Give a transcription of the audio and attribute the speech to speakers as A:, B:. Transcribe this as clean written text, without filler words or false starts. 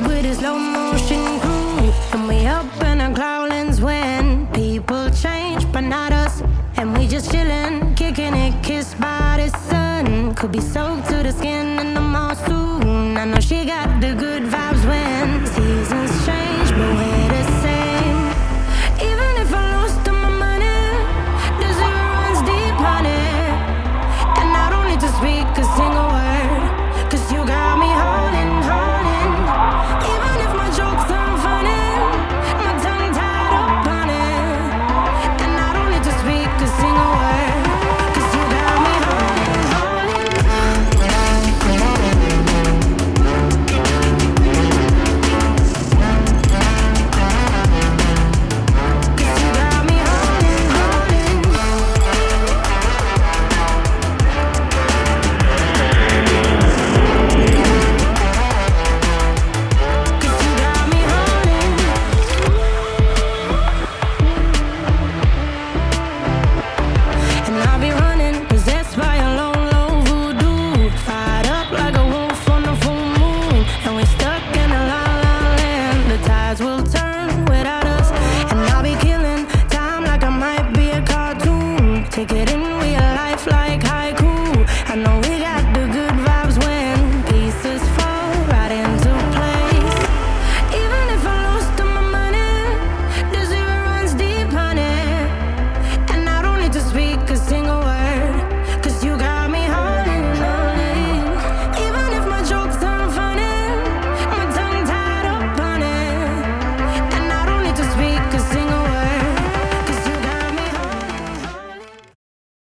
A: with a slow motion crew. And we up in our growlings when people change, but not us. And we just chillin', kicking it, kissed by the sun. Could be soaked to the skin in the mall soon. I know she got the good vibes when